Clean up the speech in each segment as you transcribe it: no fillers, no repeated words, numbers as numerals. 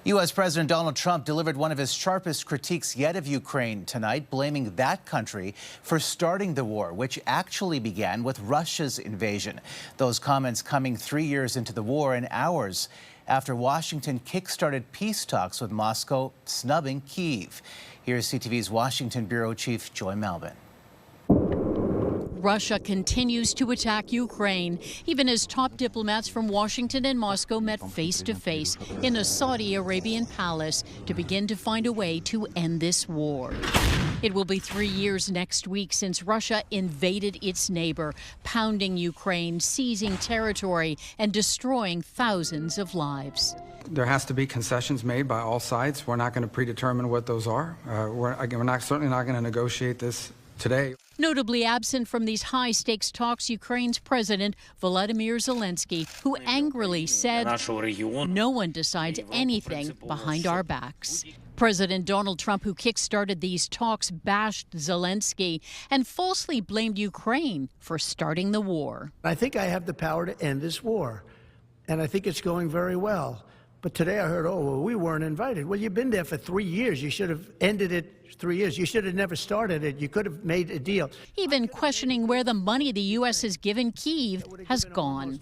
U.S. President Donald Trump delivered one of his sharpest critiques yet of Ukraine tonight, blaming that country for starting the war, which actually began with Russia's invasion. Those comments coming 3 years into the war and hours after Washington kick-started peace talks with Moscow, snubbing Kyiv. Here's CTV's Washington Bureau Chief Joy Malbon. Russia continues to attack Ukraine, even as top diplomats from Washington and Moscow met face-to-face in a Saudi Arabian palace to begin to find a way to end this war. It will be 3 years next week since Russia invaded its neighbor, pounding Ukraine, seizing territory, and destroying thousands of lives. There has to be concessions made by all sides. We're not going to predetermine what those are. We're certainly not going to negotiate this today. Notably absent from these high-stakes talks, Ukraine's President Volodymyr Zelensky, who angrily said, "No one decides anything behind our backs." President Donald Trump, who kick-started these talks, bashed Zelensky and falsely blamed Ukraine for starting the war. I think I have the power to end this war, and I think it's going very well. But today I heard, oh, well, we weren't invited. Well, you've been there for 3 years. You should have ended it 3 years. You should have never started it. You could have made a deal. Even questioning where the money the U.S. has given Kyiv has gone.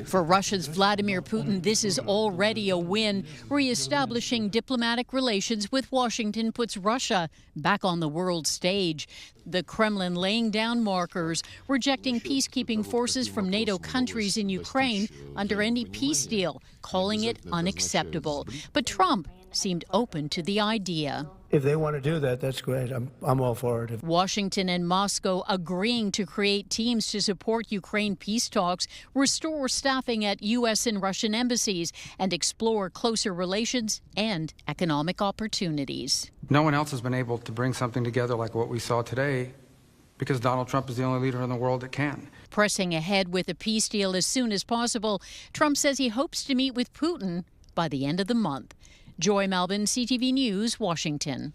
For Russia's Vladimir Putin, this is already a win. Reestablishing diplomatic relations with Washington puts Russia back on the world stage. The Kremlin laying down markers, rejecting peacekeeping forces from NATO countries in Ukraine under any peace deal, calling it unacceptable. But Trump seemed open to the idea. If they want to do that, that's great. I'm all for it. Washington and Moscow agreeing to create teams to support Ukraine peace talks, restore staffing at U.S. and Russian embassies, and explore closer relations and economic opportunities. No one else has been able to bring something together like what we saw today because Donald Trump is the only leader in the world that can. Pressing ahead with a peace deal as soon as possible, Trump says he hopes to meet with Putin by the end of the month. Joy Malbon, CTV News, Washington.